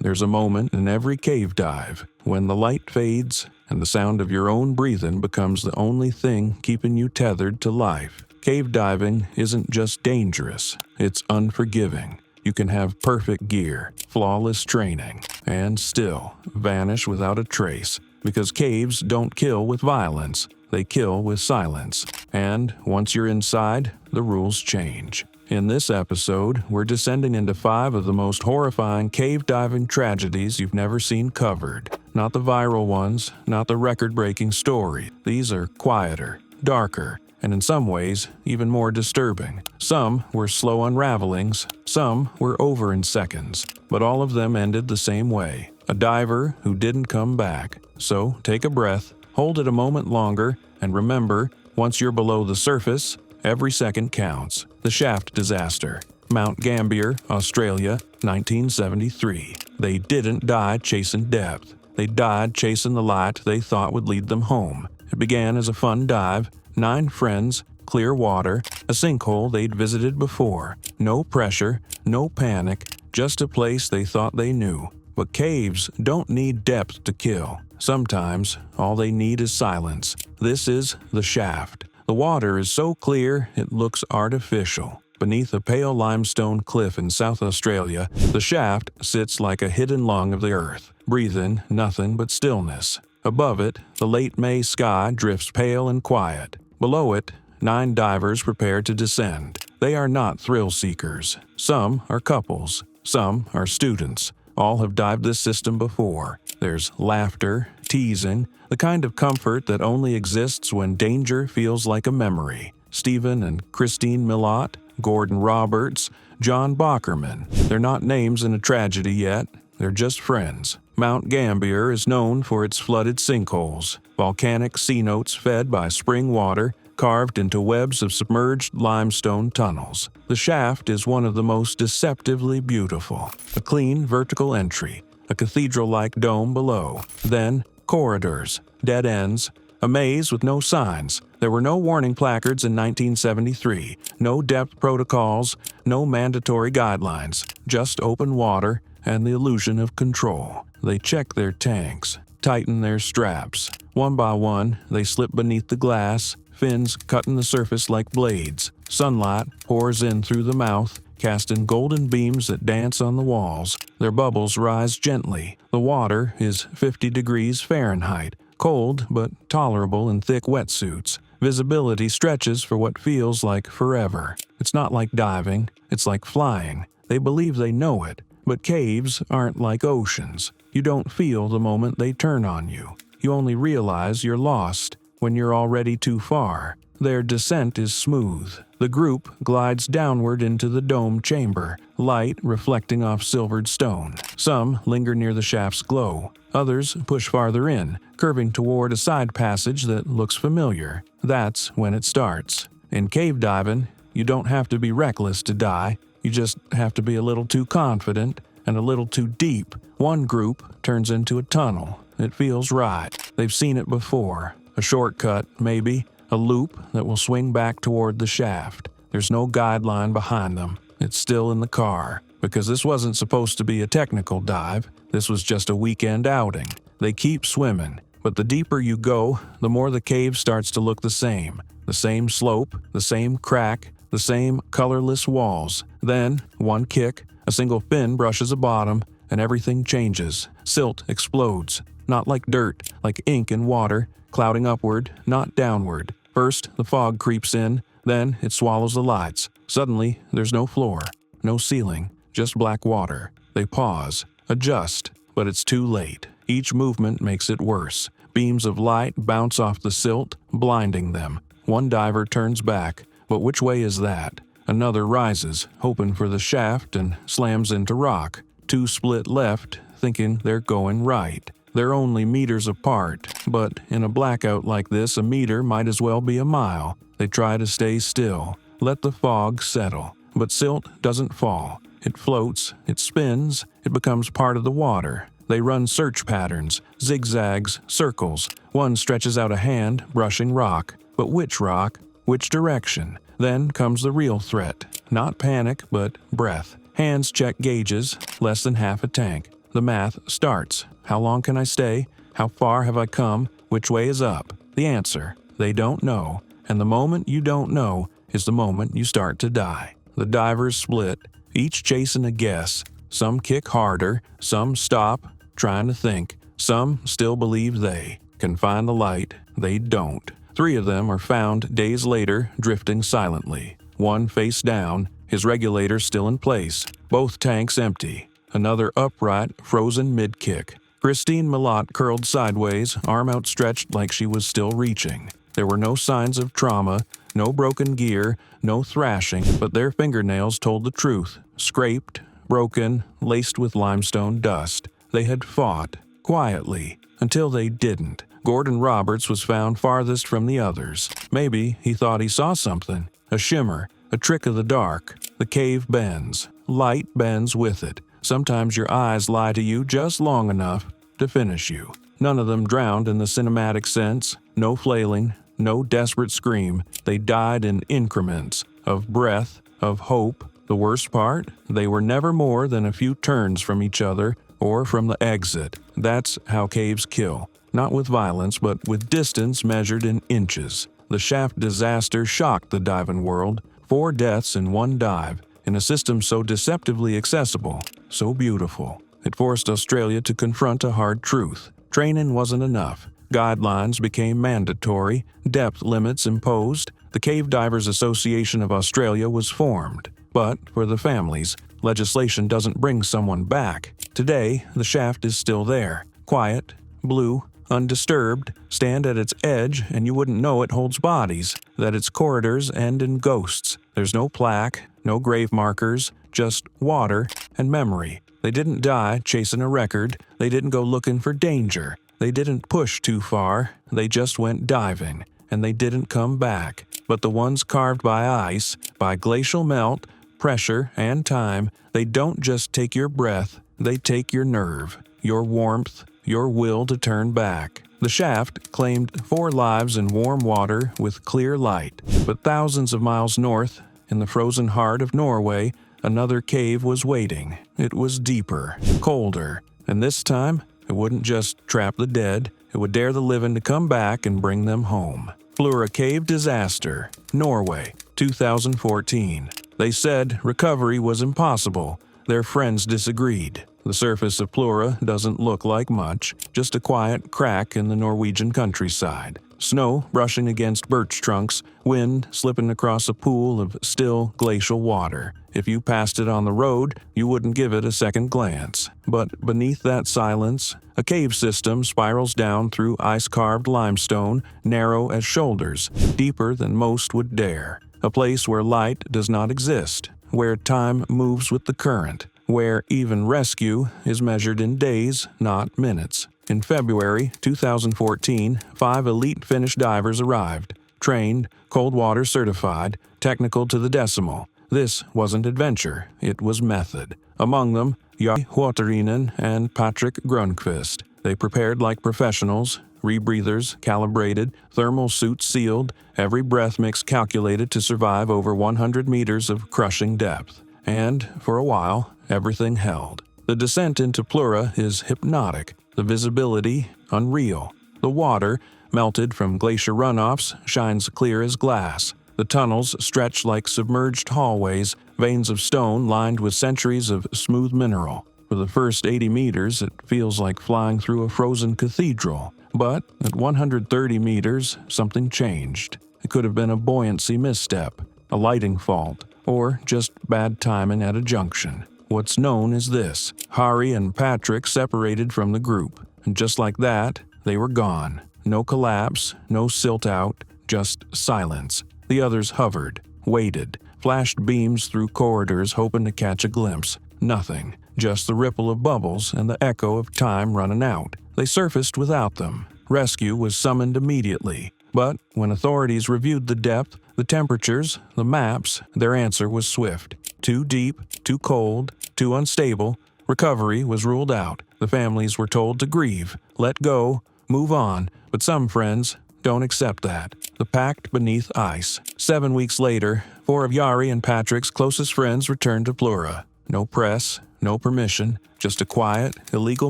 there's a moment in every cave dive when the light fades and the sound of your own breathing becomes the only thing keeping you tethered to life. Cave diving isn't just dangerous, it's unforgiving. You can have perfect gear, flawless training, and still vanish without a trace, because caves don't kill with violence, they kill with silence. And once you're inside, the rules change. In this episode, we're descending into 5 of the most horrifying cave diving tragedies you've never seen covered. Not the viral ones, not the record-breaking story. These are quieter, darker, and in some ways, even more disturbing. Some were slow unravelings, some were over in seconds, but all of them ended the same way. A diver who didn't come back. So take a breath, hold it a moment longer, and remember, once you're below the surface, every second counts. The Shaft Disaster, Mount Gambier, Australia, 1973. They didn't die chasing depth. They died chasing the light they thought would lead them home. It began as a fun dive, 9 friends, clear water, a sinkhole they'd visited before. No pressure, no panic, just a place they thought they knew. But caves don't need depth to kill. Sometimes, all they need is silence. This is the Shaft. The water is so clear it looks artificial. Beneath a pale limestone cliff in South Australia, the Shaft sits like a hidden lung of the earth, breathing nothing but stillness. Above it, the late May sky drifts pale and quiet. Below it, 9 divers prepare to descend. They are not thrill seekers. Some are couples. Some are students. All have dived this system before. There's laughter, teasing, the kind of comfort that only exists when danger feels like a memory. Stephen and Christine Millot, Gordon Roberts, John Bockerman. They're not names in a tragedy yet. They're just friends. Mount Gambier is known for its flooded sinkholes, volcanic cenotes fed by spring water, carved into webs of submerged limestone tunnels. The Shaft is one of the most deceptively beautiful. A clean vertical entry, a cathedral-like dome below, then corridors, dead ends, a maze with no signs. There were no warning placards in 1973, no depth protocols, no mandatory guidelines, just open water and the illusion of control. They check their tanks, tighten their straps. One by one, they slip beneath the glass, fins cutting the surface like blades. Sunlight pours in through the mouth, casting golden beams that dance on the walls. Their bubbles rise gently. The water is 50 degrees Fahrenheit, cold but tolerable in thick wetsuits. Visibility stretches for what feels like forever. It's not like diving, it's like flying. They believe they know it, but caves aren't like oceans. You don't feel the moment they turn on you. You only realize you're lost when you're already too far. Their descent is smooth. The group glides downward into the dome chamber, light reflecting off silvered stone. Some linger near the shaft's glow. Others push farther in, curving toward a side passage that looks familiar. That's when it starts. In cave diving, you don't have to be reckless to die. You just have to be a little too confident and a little too deep. One group turns into a tunnel. It feels right. They've seen it before. A shortcut, maybe. A loop that will swing back toward the shaft. There's no guideline behind them. It's still in the car. Because this wasn't supposed to be a technical dive. This was just a weekend outing. They keep swimming. But the deeper you go, the more the cave starts to look the same. The same slope, the same crack, the same colorless walls. Then, one kick, a single fin brushes a bottom, and everything changes. Silt explodes. Not like dirt, like ink and water, clouding upward, not downward. First, the fog creeps in, then it swallows the lights. Suddenly, there's no floor, no ceiling, just black water. They pause, adjust, but it's too late. Each movement makes it worse. Beams of light bounce off the silt, blinding them. One diver turns back, but which way is that? Another rises, hoping for the shaft, and slams into rock. 2 split left, thinking they're going right. They're only meters apart, but in a blackout like this, a meter might as well be a mile. They try to stay still, let the fog settle. But silt doesn't fall. It floats, it spins, it becomes part of the water. They run search patterns, zigzags, circles. One stretches out a hand, brushing rock. But which rock? Which direction? Then comes the real threat. Not panic, but breath. Hands check gauges, less than half a tank. The math starts. How long can I stay? How far have I come? Which way is up? The answer: they don't know. And the moment you don't know is the moment you start to die. The divers split, each chasing a guess. Some kick harder, some stop, trying to think. Some still believe they can find the light. They don't. 3 of them are found days later, drifting silently. One face down, his regulator still in place. Both tanks empty. Another upright, frozen mid-kick. Christine Malott curled sideways, arm outstretched like she was still reaching. There were no signs of trauma, no broken gear, no thrashing, but their fingernails told the truth. Scraped, broken, laced with limestone dust. They had fought, quietly, until they didn't. Gordon Roberts was found farthest from the others. Maybe he thought he saw something. A shimmer, a trick of the dark. The cave bends. Light bends with it. Sometimes your eyes lie to you just long enough to finish you. None of them drowned in the cinematic sense. No flailing, no desperate scream. They died in increments of breath, of hope. The worst part? They were never more than a few turns from each other or from the exit. That's how caves kill. Not with violence, but with distance measured in inches. The shaft disaster shocked the diving world. 4 deaths in one dive, in a system so deceptively accessible, so beautiful. It forced Australia to confront a hard truth. Training wasn't enough. Guidelines became mandatory, depth limits imposed. The Cave Divers Association of Australia was formed. But for the families, legislation doesn't bring someone back. Today, the shaft is still there. Quiet, blue, undisturbed, stand at its edge and you wouldn't know it holds bodies, that its corridors end in ghosts. There's no plaque, no grave markers, just water and memory. They didn't die chasing a record. They didn't go looking for danger. They didn't push too far. They just went diving, and they didn't come back. But the ones carved by ice, by glacial melt, pressure, and time, they don't just take your breath, they take your nerve, your warmth, your will to turn back. The shaft claimed 4 lives in warm water with clear light, but thousands of miles north, in the frozen heart of Norway, another cave was waiting. It was deeper, colder, and this time, it wouldn't just trap the dead, it would dare the living to come back and bring them home. Plura Cave Disaster, Norway, 2014. They said recovery was impossible. Their friends disagreed. The surface of Plura doesn't look like much, just a quiet crack in the Norwegian countryside. Snow brushing against birch trunks, wind slipping across a pool of still glacial water. If you passed it on the road, you wouldn't give it a second glance. But beneath that silence, a cave system spirals down through ice-carved limestone, narrow as shoulders, deeper than most would dare. A place where light does not exist, where time moves with the current, where even rescue is measured in days, not minutes. In February 2014, 5 elite Finnish divers arrived, trained, cold water certified, technical to the decimal. This wasn't adventure, it was method. Among them, Jari Huotarinen and Patrick Grönqvist. They prepared like professionals, rebreathers calibrated, thermal suits sealed, every breath mix calculated to survive over 100 meters of crushing depth. And, for a while, everything held. The descent into Plura is hypnotic, the visibility unreal. The water, melted from glacier runoffs, shines clear as glass. The tunnels stretch like submerged hallways, veins of stone lined with centuries of smooth mineral. For the first 80 meters, it feels like flying through a frozen cathedral. But at 130 meters, something changed. It could have been a buoyancy misstep, a lighting fault, or just bad timing at a junction. What's known is this: Hari and Patrick separated from the group, and just like that, they were gone. No collapse, no silt out, just silence. The others hovered, waited, flashed beams through corridors hoping to catch a glimpse. Nothing, just the ripple of bubbles and the echo of time running out. They surfaced without them. Rescue was summoned immediately. But when authorities reviewed the depth, the temperatures, the maps, their answer was swift. Too deep, too cold, too unstable. Recovery was ruled out. The families were told to grieve, let go, move on. But some friends don't accept that. The pact beneath ice. 7 weeks later, 4 of Jari and Patrick's closest friends returned to Plura. No press, no permission, just a quiet, illegal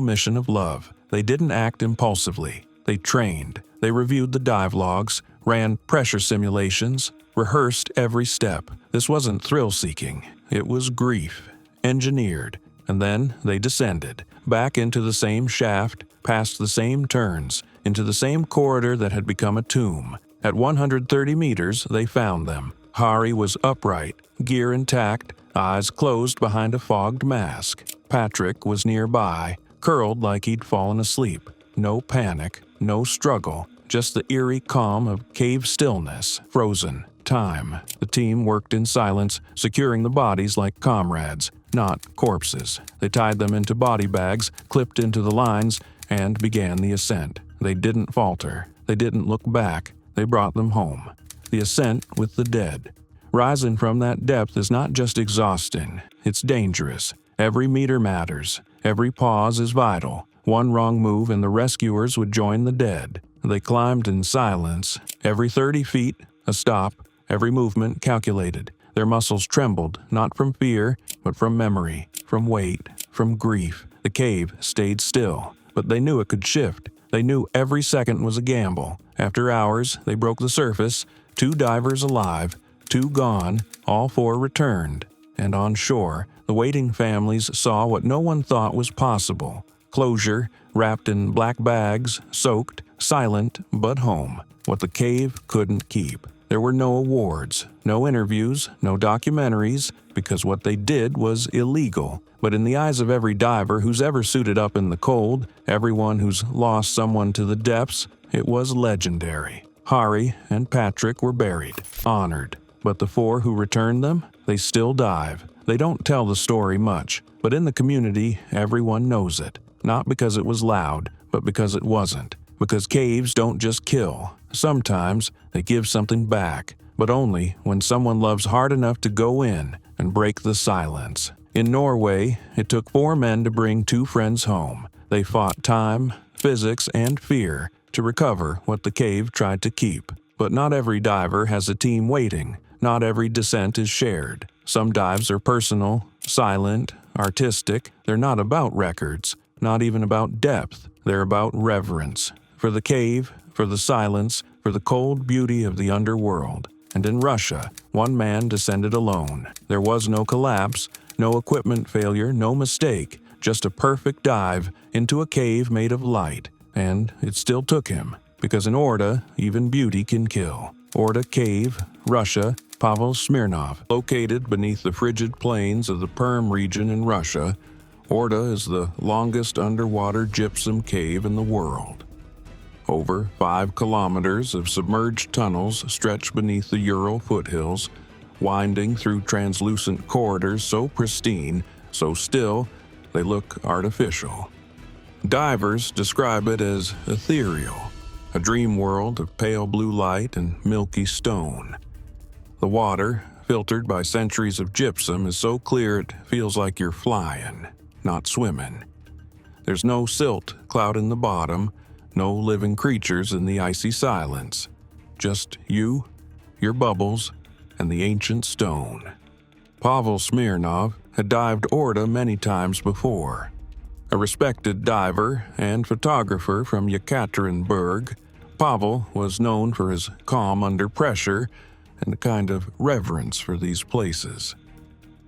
mission of love. They didn't act impulsively. They trained. They reviewed the dive logs, ran pressure simulations, rehearsed every step. This wasn't thrill-seeking. It was grief, engineered. And then they descended, back into the same shaft, past the same turns, into the same corridor that had become a tomb. At 130 meters, they found them. Hari was upright, gear intact, eyes closed behind a fogged mask. Patrick was nearby, curled like he'd fallen asleep. No panic, no struggle, just the eerie calm of cave stillness, frozen time. The team worked in silence, securing the bodies like comrades, not corpses. They tied them into body bags, clipped into the lines, and began the ascent. They didn't falter. They didn't look back. They brought them home. The ascent with the dead. Rising from that depth is not just exhausting. It's dangerous. Every meter matters. Every pause is vital. One wrong move and the rescuers would join the dead. They climbed in silence. Every 30 feet, a stop. Every movement calculated. Their muscles trembled, not from fear, but from memory, from weight, from grief. The cave stayed still, but they knew it could shift. They knew every second was a gamble. After hours, they broke the surface. 2 divers alive, 2 gone, all 4 returned. And on shore, the waiting families saw what no one thought was possible. Closure, wrapped in black bags, soaked, silent, but home. What the cave couldn't keep. There were no awards, no interviews, no documentaries, because what they did was illegal. But in the eyes of every diver who's ever suited up in the cold, everyone who's lost someone to the depths, it was legendary. Hari and Patrick were buried, honored. But the 4 who returned them, they still dive. They don't tell the story much, but in the community, everyone knows it. Not because it was loud, but because it wasn't. Because caves don't just kill. Sometimes they give something back, but only when someone loves hard enough to go in and break the silence. In Norway, it took 4 men to bring 2 friends home. They fought time, physics, and fear to recover what the cave tried to keep. But not every diver has a team waiting. Not every descent is shared. Some dives are personal, silent, artistic. They're not about records, not even about depth. They're about reverence. For the cave, for the silence, for the cold beauty of the underworld. And in Russia, 1 man descended alone. There was no collapse, no equipment failure, no mistake, just a perfect dive into a cave made of light. And it still took him, because in Orda, even beauty can kill. Orda Cave, Russia, Pavel Smirnov. Located beneath the frigid plains of the Perm region in Russia, Orda is the longest underwater gypsum cave in the world. Over 5 kilometers of submerged tunnels stretch beneath the Ural foothills, winding through translucent corridors so pristine, so still, they look artificial. Divers describe it as ethereal, a dream world of pale blue light and milky stone. The water, filtered by centuries of gypsum, is so clear it feels like you're flying, not swimming. There's no silt clouding the bottom, no living creatures in the icy silence. Just you, your bubbles, and the ancient stone. Pavel Smirnov had dived Orda many times before. A respected diver and photographer from Yekaterinburg, Pavel was known for his calm under pressure and a kind of reverence for these places.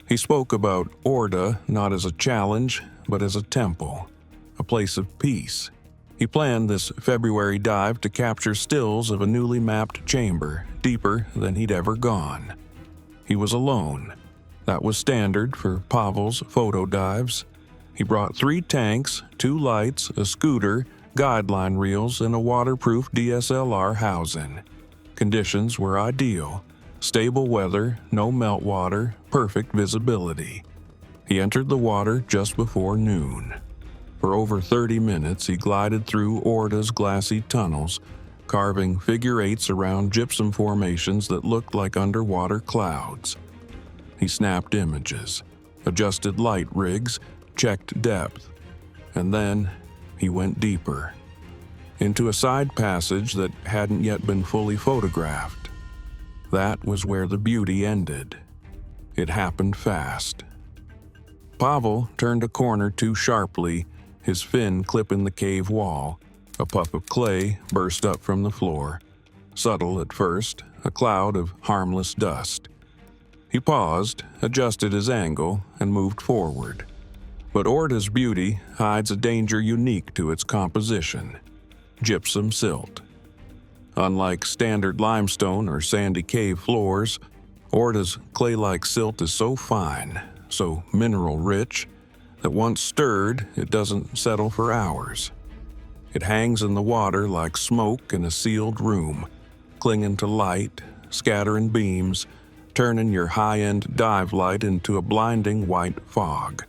He spoke about Orda not as a challenge, but as a temple, a place of peace. He planned this February dive to capture stills of a newly mapped chamber, deeper than he'd ever gone. He was alone. That was standard for Pavel's photo dives. He brought 3 tanks, 2 lights, a scooter, guideline reels, and a waterproof DSLR housing. Conditions were ideal. Stable weather, no meltwater, perfect visibility. He entered the water just before noon. For over 30 minutes, he glided through Orda's glassy tunnels, carving figure 8s around gypsum formations that looked like underwater clouds. He snapped images, adjusted light rigs, checked depth, and then he went deeper, into a side passage that hadn't yet been fully photographed. That was where the beauty ended. It happened fast. Pavel turned a corner too sharply, his fin clipping the cave wall. A puff of clay burst up from the floor. Subtle at first, a cloud of harmless dust. He paused, adjusted his angle, and moved forward. But Orda's beauty hides a danger unique to its composition: gypsum silt. Unlike standard limestone or sandy cave floors, Orda's clay-like silt is so fine, so mineral-rich, that once stirred, it doesn't settle for hours. It hangs in the water like smoke in a sealed room, clinging to light, scattering beams, turning your high-end dive light into a blinding white fog.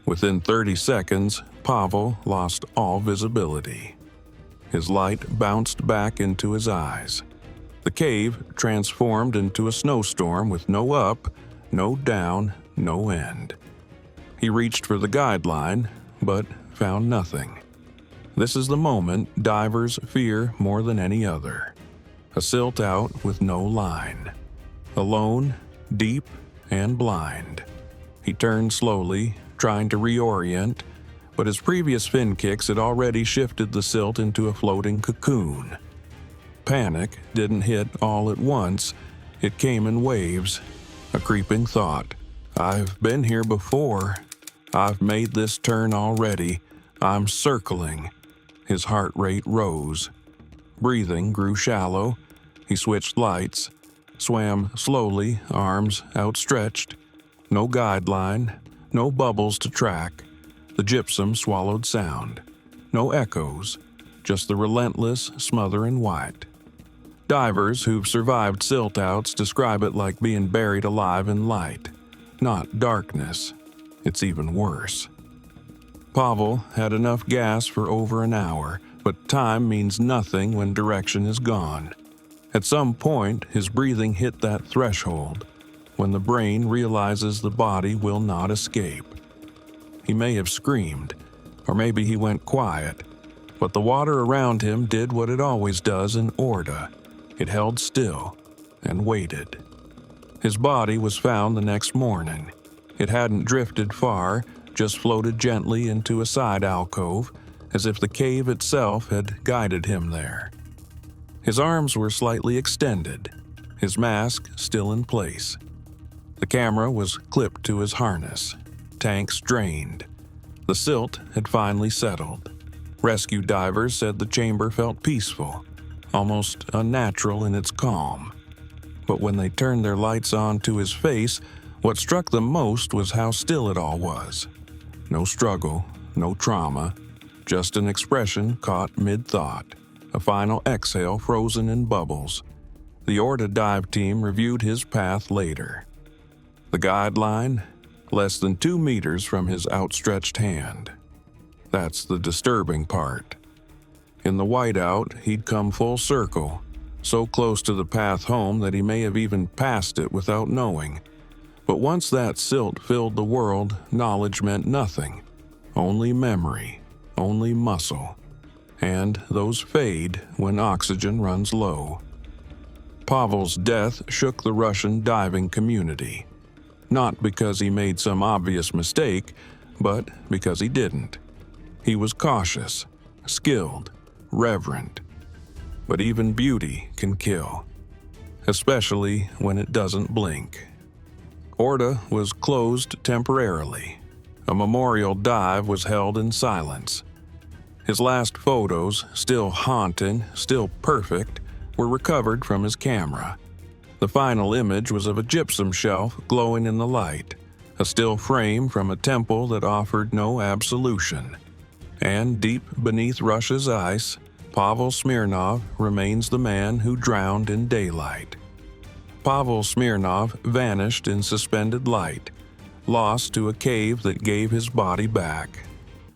Within 30 seconds, Pavel lost all visibility. His light bounced back into his eyes. The cave transformed into a snowstorm with no up, no down, no end. He reached for the guideline, but found nothing. This is the moment divers fear more than any other. A silt out with no line. Alone, deep, and blind. He turned slowly, trying to reorient, but his previous fin kicks had already shifted the silt into a floating cocoon. Panic didn't hit all at once, it came in waves. A creeping thought. I've been here before. I've made this turn already. I'm circling. His heart rate rose. Breathing grew shallow. He switched lights, swam slowly, arms outstretched. No guideline, no bubbles to track. The gypsum swallowed sound. No echoes, just the relentless, smothering white. Divers who've survived silt-outs describe it like being buried alive in light, not darkness. It's even worse. Pavel had enough gas for over an hour, but time means nothing when direction is gone. At some point, his breathing hit that threshold, when the brain realizes the body will not escape. He may have screamed, or maybe he went quiet, but the water around him did what it always does in Orda. It held still and waited. His body was found the next morning. It hadn't drifted far, just floated gently into a side alcove, as if the cave itself had guided him there. His arms were slightly extended, his mask still in place. The camera was clipped to his harness, tanks drained. The silt had finally settled. Rescue divers said the chamber felt peaceful, almost unnatural in its calm. But when they turned their lights on to his face, what struck them most was how still it all was. No struggle, no trauma, just an expression caught mid-thought, a final exhale frozen in bubbles. The Orda dive team reviewed his path later. The guideline? Less than 2 meters from his outstretched hand. That's the disturbing part. In the whiteout, he'd come full circle, so close to the path home that he may have even passed it without knowing. But once that silt filled the world, knowledge meant nothing. Only memory, only muscle. And those fade when oxygen runs low. Pavel's death shook the Russian diving community. Not because he made some obvious mistake, but because he didn't. He was cautious, skilled, reverent. But even beauty can kill, especially when it doesn't blink. Orda was closed temporarily. A memorial dive was held in silence. His last photos, still haunting, still perfect, were recovered from his camera. The final image was of a gypsum shelf glowing in the light, a still frame from a temple that offered no absolution. And deep beneath Russia's ice, Pavel Smirnov remains the man who drowned in daylight. Pavel Smirnov vanished in suspended light, lost to a cave that gave his body back.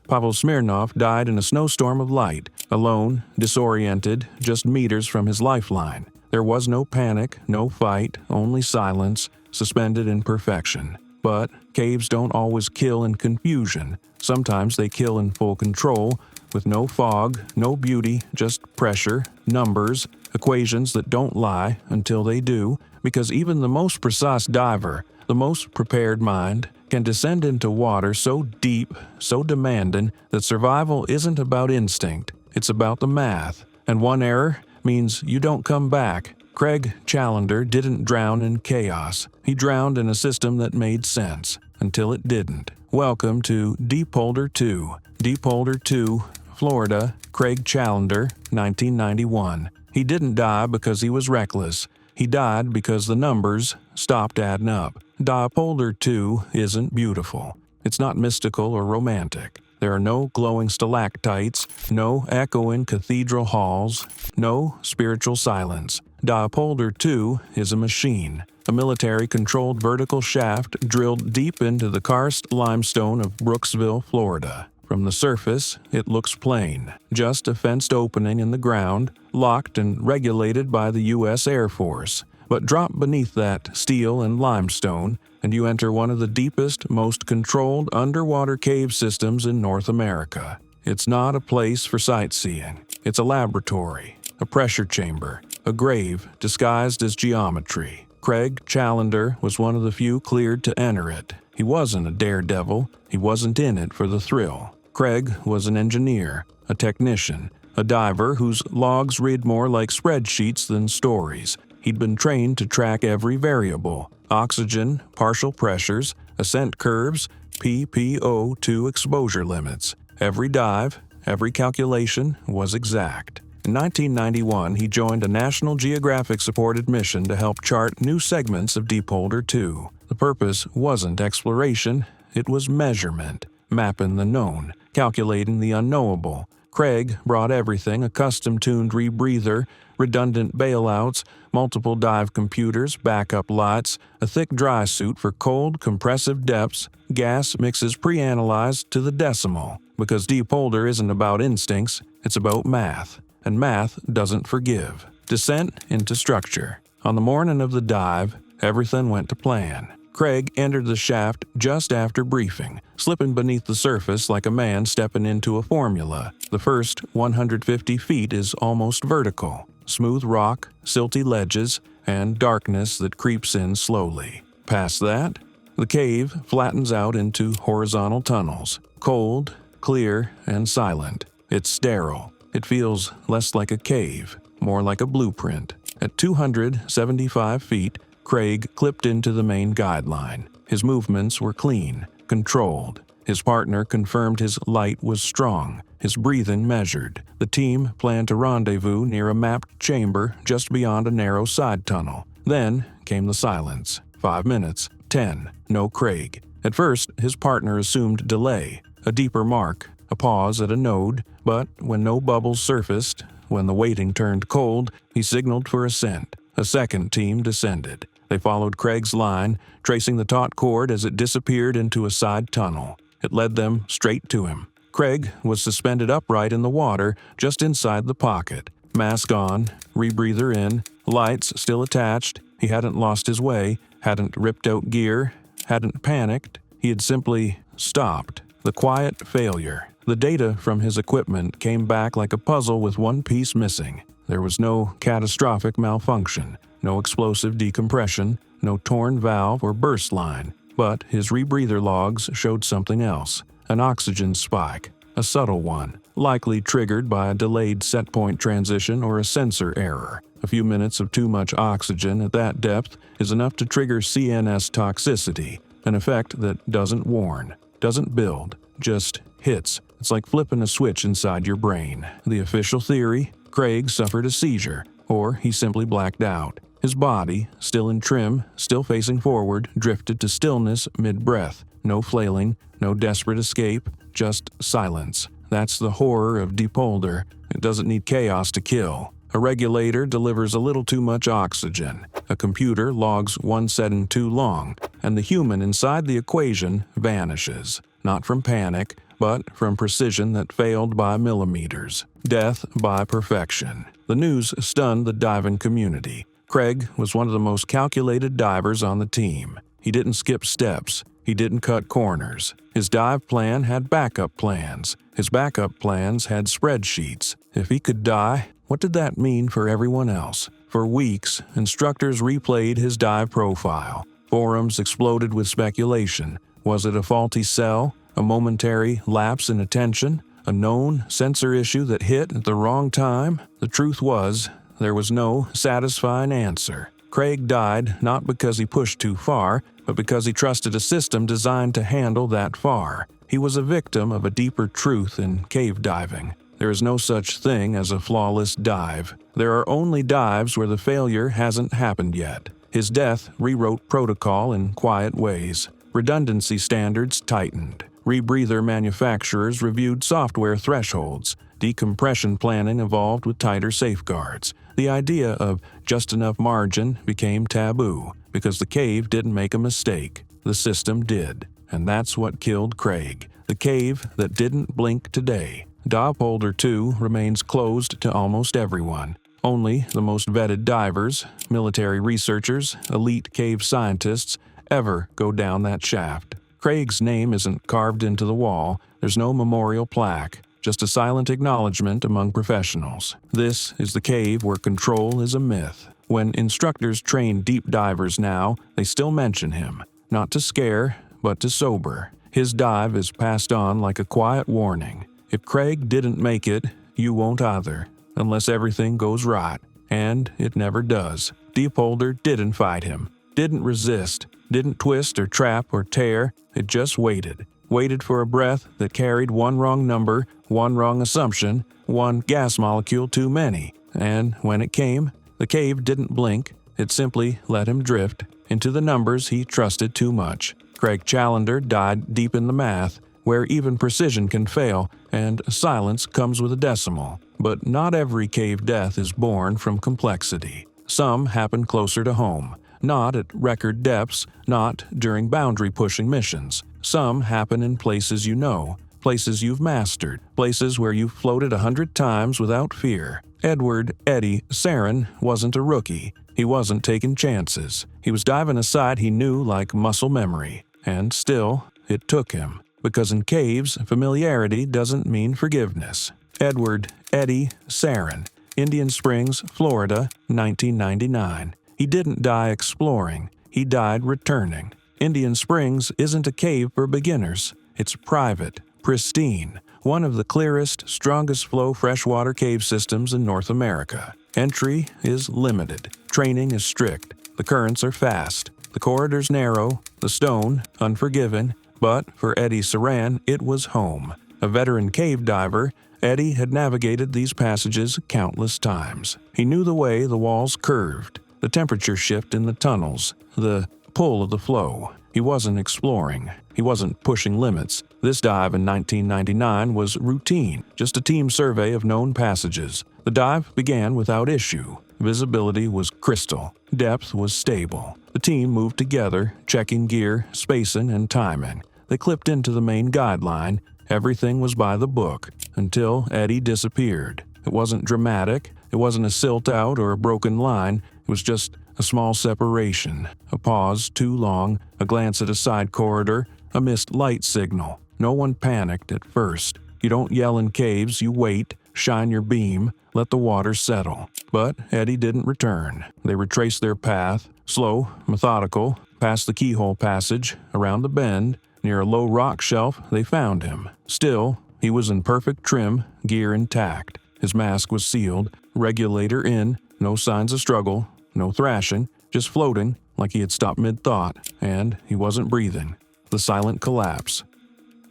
Pavel Smirnov died in a snowstorm of light, alone, disoriented, just meters from his lifeline. There was no panic, no fight, only silence, suspended in perfection. But caves don't always kill in confusion. Sometimes they kill in full control, with no fog, no beauty, just pressure, numbers, equations that don't lie until they do, because even the most precise diver, the most prepared mind, can descend into water so deep, so demanding, that survival isn't about instinct, it's about the math. And one error means you don't come back. Craig Challenger didn't drown in chaos. He drowned in a system that made sense, until it didn't. Welcome to Deepolder II. Deepolder II, Florida, Craig Challenger, 1991. He didn't die because he was reckless. He died because the numbers stopped adding up. Deepolder II isn't beautiful. It's not mystical or romantic. There are no glowing stalactites, no echoing cathedral halls, no spiritual silence. Deepolder II is a machine, a military-controlled vertical shaft drilled deep into the karst limestone of Brooksville, Florida. From the surface, it looks plain, just a fenced opening in the ground, locked and regulated by the U.S. Air Force. But drop beneath that steel and limestone, and you enter one of the deepest, most controlled underwater cave systems in North America. It's not a place for sightseeing. It's a laboratory, a pressure chamber, a grave disguised as geometry. Craig Challenger was one of the few cleared to enter it. He wasn't a daredevil. He wasn't in it for the thrill. Craig was an engineer, a technician, a diver whose logs read more like spreadsheets than stories. He'd been trained to track every variable: oxygen, partial pressures, ascent curves, PPO2 exposure limits. Every dive, every calculation was exact. In 1991, he joined a National Geographic-supported mission to help chart new segments of Deepolder II. The purpose wasn't exploration, it was measurement, mapping the known, calculating the unknowable. Craig brought everything: a custom-tuned rebreather, redundant bailouts, multiple dive computers, backup lights, a thick dry suit for cold, compressive depths, gas mixes pre-analyzed to the decimal. Because Deepolder isn't about instincts, it's about math. And math doesn't forgive. Descent into structure. On the morning of the dive, everything went to plan. Craig entered the shaft just after briefing, slipping beneath the surface like a man stepping into a formula. The first 150 feet is almost vertical. Smooth rock, silty ledges, and darkness that creeps in slowly. Past that, the cave flattens out into horizontal tunnels. Cold, clear, and silent. It's sterile. It feels less like a cave, more like a blueprint. At 275 feet, Craig clipped into the main guideline. His movements were clean, controlled. His partner confirmed his light was strong, his breathing measured. The team planned to rendezvous near a mapped chamber just beyond a narrow side tunnel. Then came the silence. 5 minutes, 10, no Craig. At first, his partner assumed delay, a deeper mark, a pause at a node, but when no bubbles surfaced, when the waiting turned cold, he signaled for ascent. A second team descended. They followed Craig's line, tracing the taut cord as it disappeared into a side tunnel. It led them straight to him. Craig was suspended upright in the water just inside the pocket. Mask on, rebreather in, lights still attached. He hadn't lost his way, hadn't ripped out gear, hadn't panicked. He had simply stopped. The quiet failure. The data from his equipment came back like a puzzle with one piece missing. There was no catastrophic malfunction, no explosive decompression, no torn valve or burst line. But his rebreather logs showed something else: an oxygen spike, a subtle one, likely triggered by a delayed setpoint transition or a sensor error. A few minutes of too much oxygen at that depth is enough to trigger CNS toxicity, an effect that doesn't warn, doesn't build, just hits. It's like flipping a switch inside your brain. The official theory: Craig suffered a seizure, or he simply blacked out. His body, still in trim, still facing forward, drifted to stillness mid-breath. No flailing, no desperate escape, just silence. That's the horror of Deepolder. It doesn't need chaos to kill. A regulator delivers a little too much oxygen. A computer logs one setting too long, and the human inside the equation vanishes. Not from panic, but from precision that failed by millimeters. Death by perfection. The news stunned the diving community. Craig was one of the most calculated divers on the team. He didn't skip steps. He didn't cut corners. His dive plan had backup plans. His backup plans had spreadsheets. If he could die, what did that mean for everyone else? For weeks, instructors replayed his dive profile. Forums exploded with speculation. Was it a faulty cell, a momentary lapse in attention, a known sensor issue that hit at the wrong time? The truth was, there was no satisfying answer. Craig died not because he pushed too far, but because he trusted a system designed to handle that far. He was a victim of a deeper truth in cave diving. There is no such thing as a flawless dive. There are only dives where the failure hasn't happened yet. His death rewrote protocol in quiet ways. Redundancy standards tightened. Rebreather manufacturers reviewed software thresholds. Decompression planning evolved with tighter safeguards. The idea of just enough margin became taboo because the cave didn't make a mistake. The system did. And that's what killed Craig. The cave that didn't blink today. Deepolder II remains closed to almost everyone. Only the most vetted divers, military researchers, elite cave scientists ever go down that shaft. Craig's name isn't carved into the wall. There's no memorial plaque, just a silent acknowledgement among professionals. This is the cave where control is a myth. When instructors train deep divers now, they still mention him, not to scare, but to sober. His dive is passed on like a quiet warning. If Craig didn't make it, you won't either, unless everything goes right. And it never does. Deepolder didn't fight him, didn't resist, didn't twist or trap or tear. It just waited. Waited for a breath that carried one wrong number, one wrong assumption, one gas molecule too many. And when it came, the cave didn't blink. It simply let him drift into the numbers he trusted too much. Craig Challenger died deep in the math, where even precision can fail and silence comes with a decimal. But not every cave death is born from complexity. Some happen closer to home, not at record depths, not during boundary-pushing missions. Some happen in places you know, places you've mastered, places where you've floated 100 times without fear. Edward "Eddie" Sarin wasn't a rookie. He wasn't taking chances. He was diving a side he knew like muscle memory. And still, it took him. Because in caves, familiarity doesn't mean forgiveness. Edward "Eddie" Sarin, Indian Springs, Florida, 1999. He didn't die exploring. He died returning. Indian Springs isn't a cave for beginners. It's private, pristine, one of the clearest, strongest flow freshwater cave systems in North America. Entry is limited. Training is strict. The currents are fast. The corridors narrow. The stone unforgiving. But for Eddie Sarin, it was home. A veteran cave diver, Eddie had navigated these passages countless times. He knew the way the walls curved, the temperature shift in the tunnels, the pull of the flow. He wasn't exploring. He wasn't pushing limits. This dive in 1999 was routine, just a team survey of known passages. The dive began without issue. Visibility was crystal. Depth was stable. The team moved together, checking gear, spacing, and timing. They clipped into the main guideline. Everything was by the book, until Eddie disappeared. It wasn't dramatic. It wasn't a silt out or a broken line. It was just a small separation, a pause too long, a glance at a side corridor, a missed light signal. No one panicked at first. You don't yell in caves, you wait, shine your beam, let the water settle. But Eddie didn't return. They retraced their path, slow, methodical, past the keyhole passage, around the bend. Near a low rock shelf, they found him. Still, he was in perfect trim, gear intact. His mask was sealed, regulator in, no signs of struggle, no thrashing, just floating like he had stopped mid-thought, and he wasn't breathing. The silent collapse.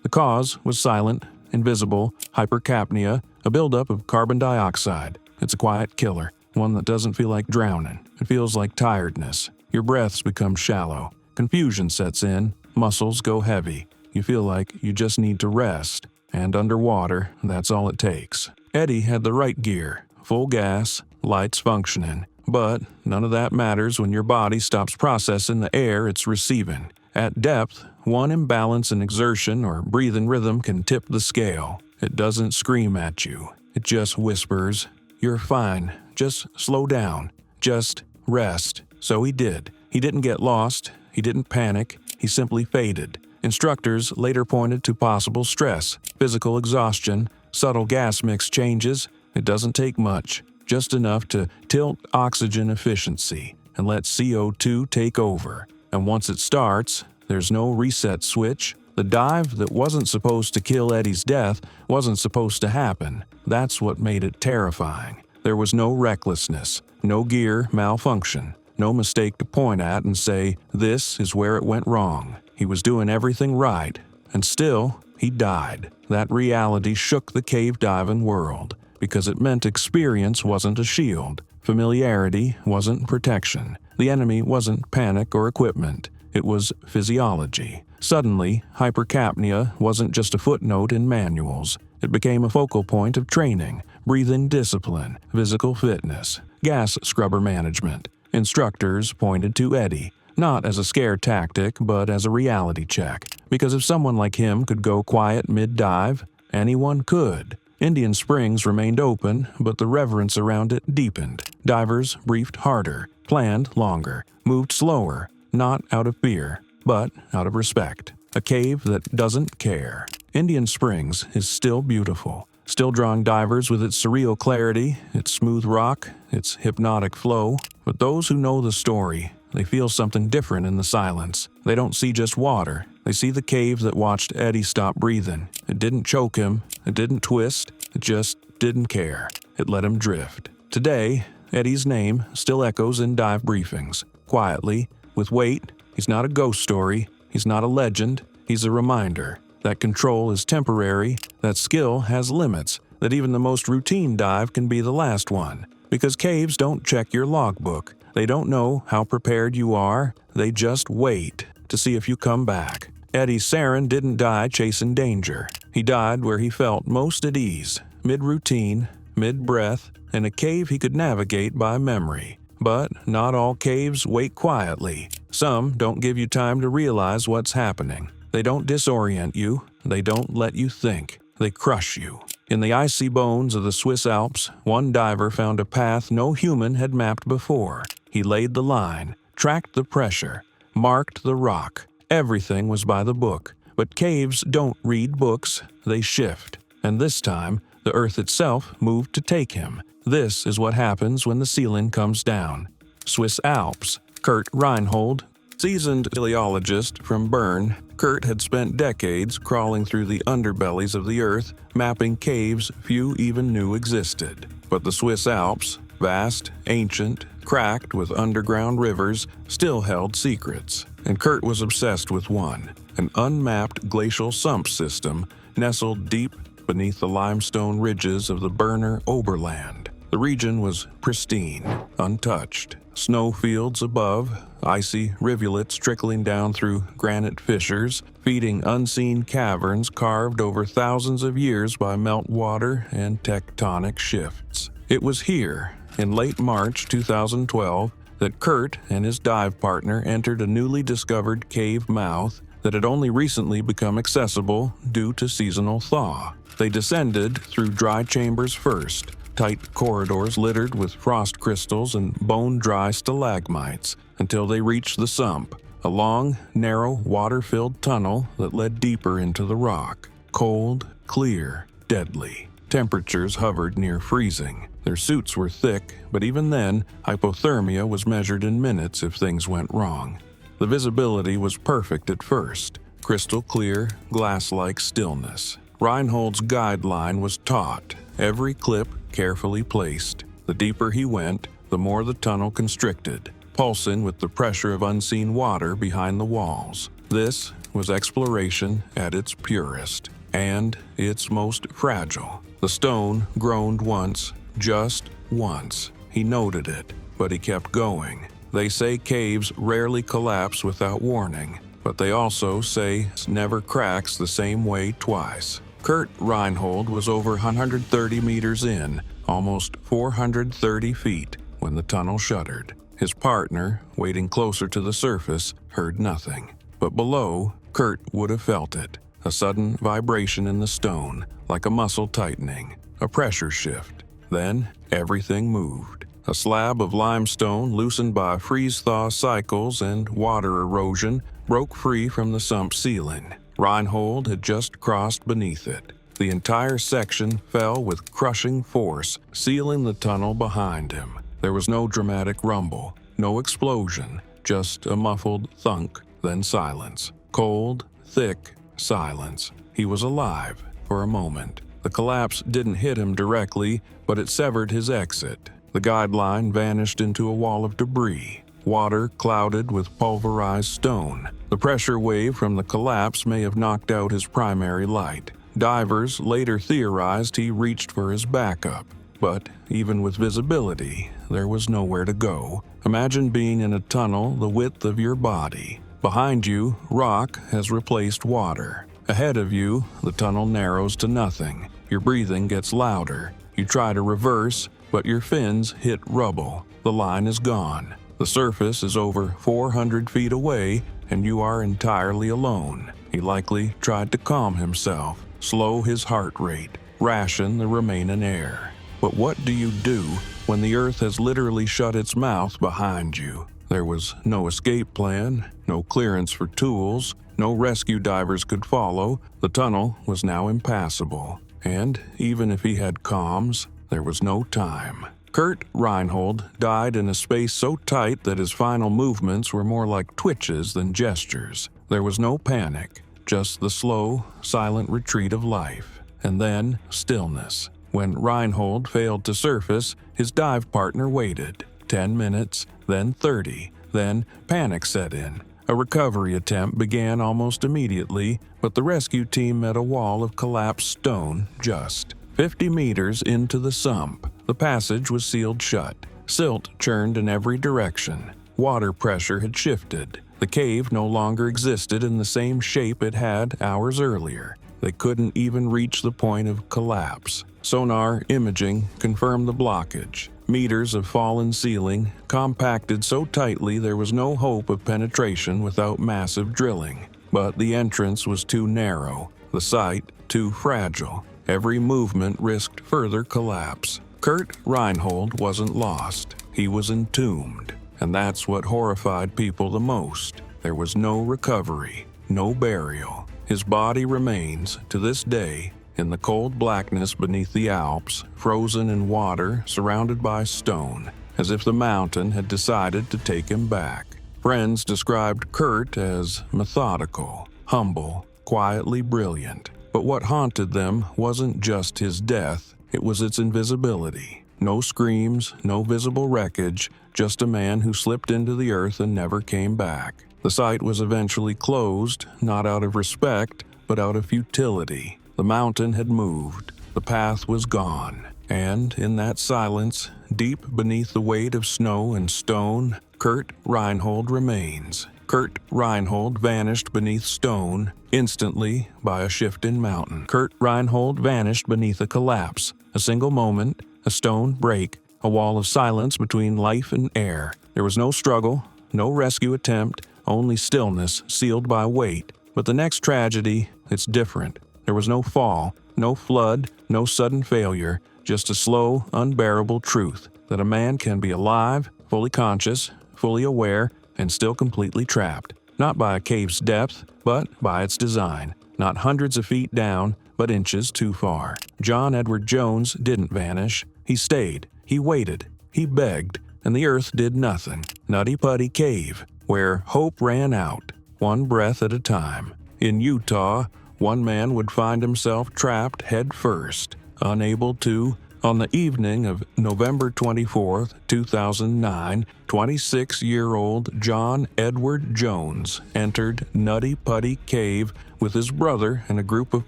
The cause was silent, invisible, hypercapnia, a buildup of carbon dioxide. It's a quiet killer, one that doesn't feel like drowning. It feels like tiredness. Your breaths become shallow. Confusion sets in. Muscles go heavy. You feel like you just need to rest. And underwater, that's all it takes. Eddie had the right gear. Full gas, lights functioning. But none of that matters when your body stops processing the air it's receiving. At depth, one imbalance in exertion or breathing rhythm can tip the scale. It doesn't scream at you. It just whispers, "You're fine. Just slow down. Just rest." So he did. He didn't get lost. He didn't panic. He simply faded. Instructors later pointed to possible stress, physical exhaustion, subtle gas mix changes. It doesn't take much, just enough to tilt oxygen efficiency and let CO2 take over. And once it starts, There's no reset switch. The dive that wasn't supposed to kill Eddie's death wasn't supposed to happen. That's what made it terrifying. There was no recklessness, no gear malfunction, no mistake to point at and say, this is where it went wrong. He was doing everything right, and still, he died. That reality shook the cave diving world, because it meant experience wasn't a shield. Familiarity wasn't protection. The enemy wasn't panic or equipment. It was physiology. Suddenly, hypercapnia wasn't just a footnote in manuals. It became a focal point of training, breathing discipline, physical fitness, gas scrubber management. Instructors pointed to Eddie, not as a scare tactic, but as a reality check. Because if someone like him could go quiet mid-dive, anyone could. Indian Springs remained open, but the reverence around it deepened. Divers briefed harder, planned longer, moved slower, not out of fear, but out of respect. A cave that doesn't care. Indian Springs is still beautiful, still drawing divers with its surreal clarity, its smooth rock, its hypnotic flow. But those who know the story, they feel something different in the silence. They don't see just water. They see the cave that watched Eddie stop breathing. It didn't choke him. It didn't twist. It just didn't care. It let him drift. Today, Eddie's name still echoes in dive briefings. Quietly, with weight. He's not a ghost story. He's not a legend. He's a reminder that control is temporary, that skill has limits, that even the most routine dive can be the last one. Because caves don't check your logbook. They don't know how prepared you are. They just wait to see if you come back. Eddie Sarin didn't die chasing danger. He died where he felt most at ease, mid-routine, mid-breath, in a cave he could navigate by memory. But not all caves wait quietly. Some don't give you time to realize what's happening. They don't disorient you. They don't let you think. They crush you. In the icy bones of the Swiss Alps, one diver found a path no human had mapped before. He laid the line, tracked the pressure, marked the rock. Everything was by the book. But caves don't read books, they shift. And this time, the earth itself moved to take him. This is what happens when the ceiling comes down. Swiss Alps. Kurt Reinhold, seasoned teleologist from Bern, Kurt had spent decades crawling through the underbellies of the earth, mapping caves few even knew existed. But the Swiss Alps, vast, ancient, cracked with underground rivers, still held secrets. And Kurt was obsessed with one, an unmapped glacial sump system nestled deep beneath the limestone ridges of the Berner Oberland. The region was pristine, untouched. Snowfields above, icy rivulets trickling down through granite fissures, feeding unseen caverns carved over thousands of years by meltwater and tectonic shifts. It was here, in late March 2012, that Kurt and his dive partner entered a newly discovered cave mouth that had only recently become accessible due to seasonal thaw. They descended through dry chambers first, tight corridors littered with frost crystals and bone-dry stalagmites, until they reached the sump, a long, narrow, water-filled tunnel that led deeper into the rock. Cold, clear, deadly. Temperatures hovered near freezing. Their suits were thick, but even then, hypothermia was measured in minutes if things went wrong. The visibility was perfect at first, crystal clear, glass-like stillness. Reinhold's guideline was taut, every clip carefully placed. The deeper he went, the more the tunnel constricted, pulsing with the pressure of unseen water behind the walls. This was exploration at its purest, and its most fragile. The stone groaned once, just once. He noted it, but he kept going. They say caves rarely collapse without warning, but they also say it never cracks the same way twice. Kurt Reinhold was over 130 meters in, almost 430 feet, when the tunnel shuttered. His partner, waiting closer to the surface, heard nothing. But below, Kurt would have felt it. A sudden vibration in the stone, like a muscle tightening, a pressure shift. Then, everything moved. A slab of limestone loosened by freeze-thaw cycles and water erosion broke free from the sump ceiling. Reinhold had just crossed beneath it. The entire section fell with crushing force, sealing the tunnel behind him. There was no dramatic rumble, no explosion, just a muffled thunk, then silence. Cold, thick silence. He was alive for a moment. The collapse didn't hit him directly, but it severed his exit. The guideline vanished into a wall of debris, water clouded with pulverized stone. The pressure wave from the collapse may have knocked out his primary light. Divers later theorized he reached for his backup, but even with visibility, there was nowhere to go. Imagine being in a tunnel the width of your body. Behind you, rock has replaced water. Ahead of you, the tunnel narrows to nothing. Your breathing gets louder. You try to reverse, but your fins hit rubble. The line is gone. The surface is over 400 feet away, and you are entirely alone. He likely tried to calm himself, slow his heart rate, ration the remaining air. But what do you do when the earth has literally shut its mouth behind you? There was no escape plan, no clearance for tools, no rescue divers could follow. The tunnel was now impassable. And even if he had comms, there was no time. Kurt Reinhold died in a space so tight that his final movements were more like twitches than gestures. There was no panic, just the slow, silent retreat of life. And then stillness. When Reinhold failed to surface, his dive partner waited. 10 minutes, then 30, then panic set in. A recovery attempt began almost immediately, but the rescue team met a wall of collapsed stone just 50 meters into the sump. The passage was sealed shut. Silt churned in every direction. Water pressure had shifted. The cave no longer existed in the same shape it had hours earlier. They couldn't even reach the point of collapse. Sonar imaging confirmed the blockage. Meters of fallen ceiling, compacted so tightly there was no hope of penetration without massive drilling. But the entrance was too narrow, the site too fragile. Every movement risked further collapse. Kurt Reinhold wasn't lost. He was entombed. And that's what horrified people the most. There was no recovery, no burial. His body remains, to this day, in the cold blackness beneath the Alps, frozen in water, surrounded by stone, as if the mountain had decided to take him back. Friends described Kurt as methodical, humble, quietly brilliant. But what haunted them wasn't just his death, it was its invisibility. No screams, no visible wreckage, just a man who slipped into the earth and never came back. The site was eventually closed, not out of respect, but out of futility. The mountain had moved, the path was gone, and in that silence, deep beneath the weight of snow and stone, Kurt Reinhold remains. Kurt Reinhold vanished beneath stone, instantly by a shift in mountain. Kurt Reinhold vanished beneath a collapse, a single moment, a stone break, a wall of silence between life and air. There was no struggle, no rescue attempt, only stillness sealed by weight. But the next tragedy, it's different. There was no fall, no flood, no sudden failure, just a slow, unbearable truth that a man can be alive, fully conscious, fully aware, and still completely trapped. Not by a cave's depth, but by its design. Not hundreds of feet down, but inches too far. John Edward Jones didn't vanish. He stayed. He waited. He begged. And the earth did nothing. Nutty Putty Cave, where hope ran out, one breath at a time. In Utah, one man would find himself trapped head first, unable to. On the evening of November 24, 2009, 26-year-old John Edward Jones entered Nutty Putty Cave with his brother and a group of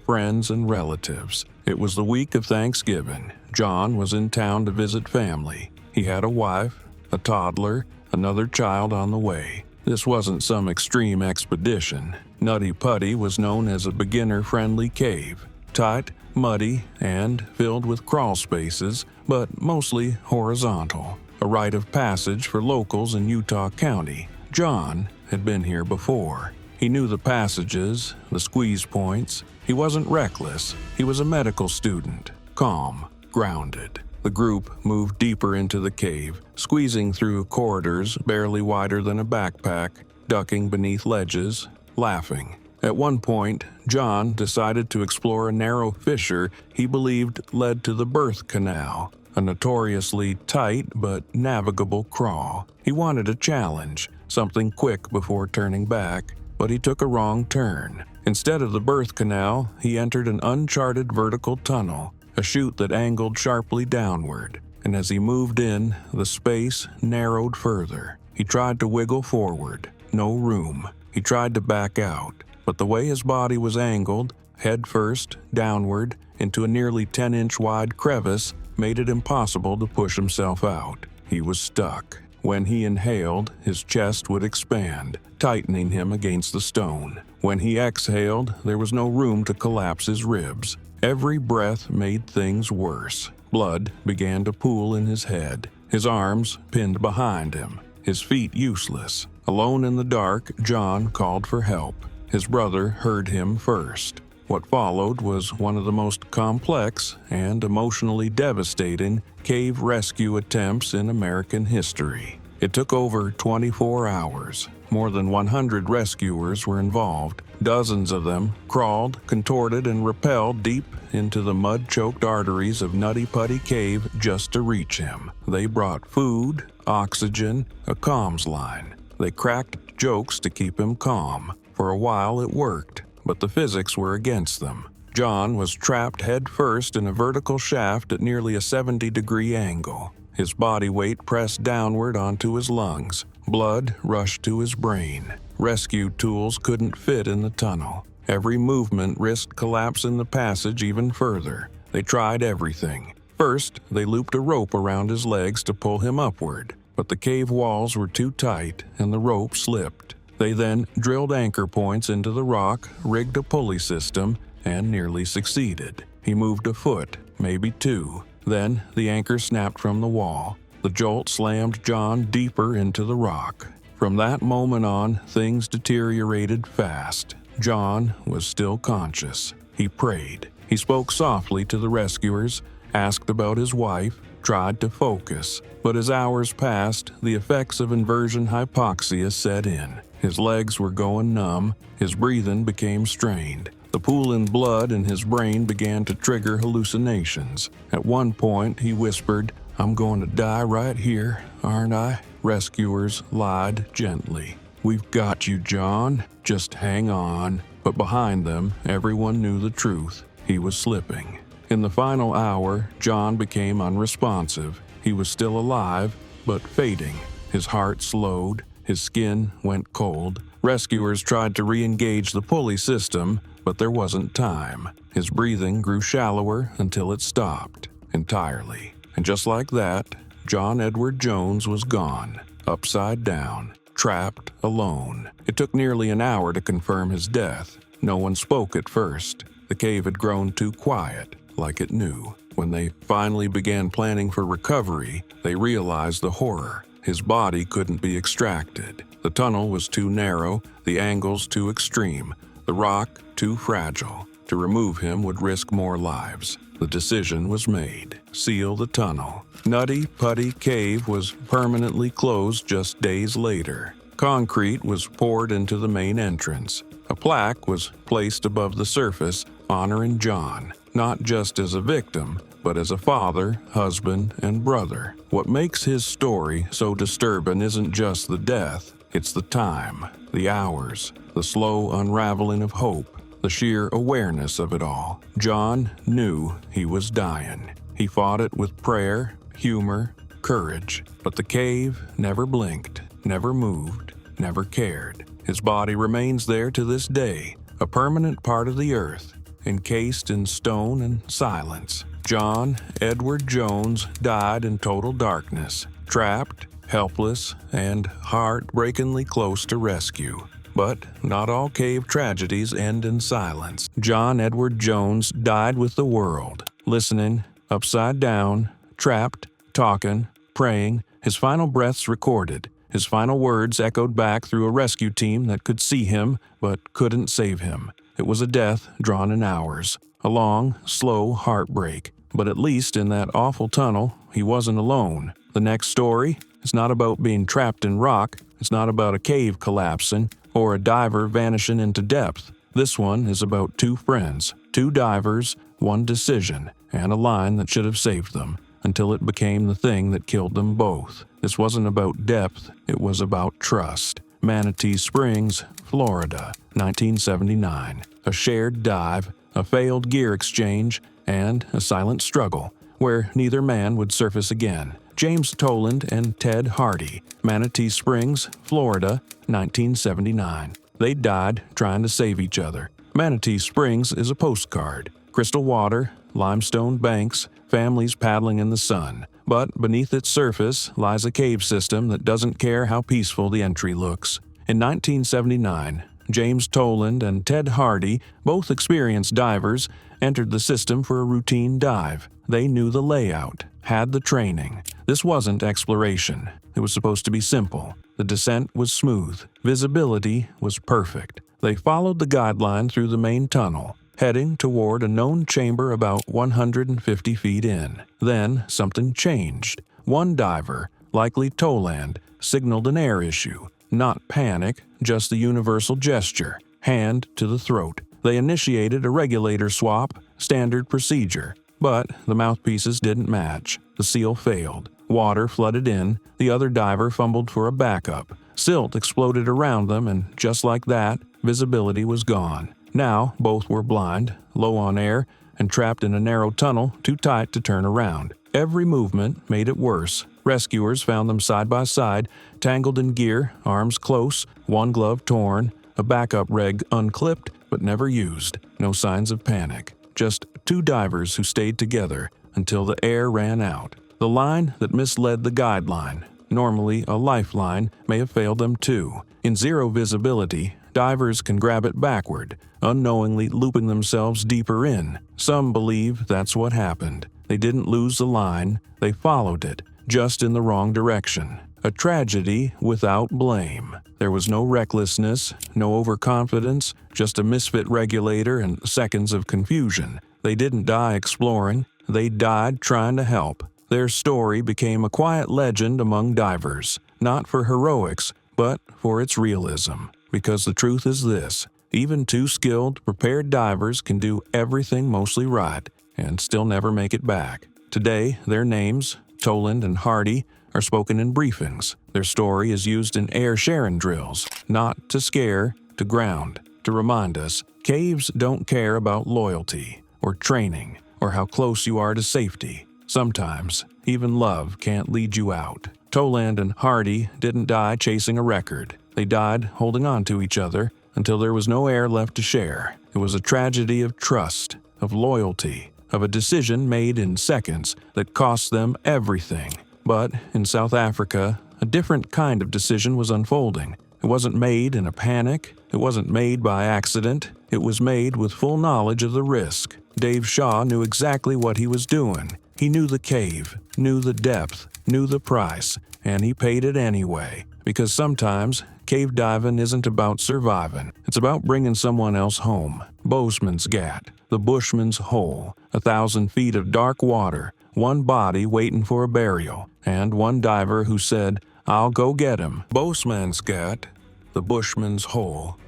friends and relatives. It was the week of Thanksgiving. John was in town to visit family. He had a wife, a toddler, another child on the way. This wasn't some extreme expedition. Nutty Putty was known as a beginner-friendly cave, tight, muddy, and filled with crawl spaces, but mostly horizontal, a rite of passage for locals in Utah County. John had been here before. He knew the passages, the squeeze points. He wasn't reckless. He was a medical student, calm, grounded. The group moved deeper into the cave, squeezing through corridors barely wider than a backpack, ducking beneath ledges, laughing. At one point, John decided to explore a narrow fissure he believed led to the birth canal, a notoriously tight but navigable crawl. He wanted a challenge, something quick before turning back. but he took a wrong turn. Instead of the birth canal, he entered an uncharted vertical tunnel, a chute that angled sharply downward. And as he moved in, the space narrowed further. He tried to wiggle forward. No room. He tried to back out, but the way his body was angled, head first, downward, into a nearly 10-inch wide crevice, made it impossible to push himself out. He was stuck. When he inhaled, his chest would expand, tightening him against the stone. When he exhaled, there was no room to collapse his ribs. Every breath made things worse. Blood began to pool in his head, his arms pinned behind him, his feet useless. Alone in the dark, John called for help. His brother heard him first. What followed was one of the most complex and emotionally devastating cave rescue attempts in American history. It took over 24 hours. More than 100 rescuers were involved. Dozens of them crawled, contorted, and rappelled deep into the mud-choked arteries of Nutty Putty Cave just to reach him. They brought food, oxygen, a comms line. They cracked jokes to keep him calm. For a while it worked, but the physics were against them. John was trapped head first in a vertical shaft at nearly a 70-degree angle. His body weight pressed downward onto his lungs. Blood rushed to his brain. Rescue tools couldn't fit in the tunnel. Every movement risked collapse in the passage even further. They tried everything. First, they looped a rope around his legs to pull him upward, but the cave walls were too tight and the rope slipped. They then drilled anchor points into the rock, rigged a pulley system, and nearly succeeded. He moved a foot, maybe two. Then the anchor snapped from the wall. The jolt slammed John deeper into the rock. From that moment on, things deteriorated fast. John was still conscious. He prayed. He spoke softly to the rescuers, asked about his wife, tried to focus. But as hours passed, the effects of inversion hypoxia set in. His legs were going numb. His breathing became strained. The pool in blood in his brain began to trigger hallucinations. At one point, he whispered, "I'm going to die right here, aren't I?" Rescuers lied gently. "We've got you, John. Just hang on." But behind them, everyone knew the truth. He was slipping. In the final hour, John became unresponsive. He was still alive, but fading. His heart slowed. His skin went cold. Rescuers tried to re-engage the pulley system, but there wasn't time. His breathing grew shallower until it stopped entirely. And just like that, John Edward Jones was gone, upside down, trapped alone. It took nearly an hour to confirm his death. No one spoke at first. The cave had grown too quiet, like it knew. When they finally began planning for recovery, they realized the horror. His body couldn't be extracted. The tunnel was too narrow, the angles too extreme, the rock too fragile. To remove him would risk more lives. The decision was made. Seal the tunnel. Nutty Putty Cave was permanently closed just days later. Concrete was poured into the main entrance. A plaque was placed above the surface honoring John, not just as a victim, but as a father, husband, and brother. What makes his story so disturbing isn't just the death, it's the time, the hours, the slow unraveling of hope, the sheer awareness of it all. John knew he was dying. He fought it with prayer, humor, courage, but the cave never blinked, never moved, never cared. His body remains there to this day, a permanent part of the earth, encased in stone and silence. John Edward Jones died in total darkness, trapped, helpless, and heartbreakingly close to rescue. But not all cave tragedies end in silence. John Edward Jones died with the world, listening, upside down, trapped, talking, praying, his final breaths recorded. His final words echoed back through a rescue team that could see him but couldn't save him. It was a death drawn in hours, a long, slow heartbreak. But at least in that awful tunnel, he wasn't alone. The next story is not about being trapped in rock. It's not about a cave collapsing or a diver vanishing into depth. This one is about two friends, two divers, one decision, and a line that should have saved them, until it became the thing that killed them both. This wasn't about depth, it was about trust. Manatee Springs, Florida, 1979. A shared dive, a failed gear exchange, and a silent struggle, where neither man would surface again. James Toland and Ted Hardy, Manatee Springs, Florida, 1979. They died trying to save each other. Manatee Springs is a postcard. Crystal water, limestone banks, families paddling in the sun. But beneath its surface lies a cave system that doesn't care how peaceful the entry looks. In 1979, James Toland and Ted Hardy, both experienced divers, entered the system for a routine dive. They knew the layout, had the training. This wasn't exploration. It was supposed to be simple. The descent was smooth. Visibility was perfect. They followed the guideline through the main tunnel, heading toward a known chamber about 150 feet in. Then something changed. One diver, likely Toland, signaled an air issue. Not panic, just the universal gesture, hand to the throat. They initiated a regulator swap, standard procedure. But the mouthpieces didn't match. The seal failed. Water flooded in. The other diver fumbled for a backup. Silt exploded around them, and just like that, visibility was gone. Now, both were blind, low on air, and trapped in a narrow tunnel too tight to turn around. Every movement made it worse. Rescuers found them side by side, tangled in gear, arms close, one glove torn, a backup reg unclipped but never used. No signs of panic. Just two divers who stayed together until the air ran out. The line that misled the guideline, normally a lifeline, may have failed them too. In zero visibility, divers can grab it backward, unknowingly looping themselves deeper in. Some believe that's what happened. They didn't lose the line, they followed it, just in the wrong direction. A tragedy without blame. There was no recklessness, no overconfidence, just a misfit regulator and seconds of confusion. They didn't die exploring, they died trying to help. Their story became a quiet legend among divers, not for heroics, but for its realism. Because the truth is this: even two skilled, prepared divers can do everything mostly right and still never make it back. Today, their names, Toland and Hardy, are spoken in briefings. Their story is used in air Sharon drills, not to scare, to ground, to remind us caves don't care about loyalty or training or how close you are to safety. Sometimes, even love can't lead you out. Toland and Hardy didn't die chasing a record. They died holding on to each other until there was no air left to share. It was a tragedy of trust, of loyalty, of a decision made in seconds that cost them everything. But in South Africa, a different kind of decision was unfolding. It wasn't made in a panic. It wasn't made by accident. It was made with full knowledge of the risk. Dave Shaw knew exactly what he was doing. He knew the cave, knew the depth, knew the price, and he paid it anyway. Because sometimes, cave diving isn't about surviving. It's about bringing someone else home. Bozeman's Gat, the Bushman's Hole, 1,000 feet of dark water, one body waiting for a burial, and one diver who said, "I'll go get him." Bozeman's Gat, the Bushman's Hole,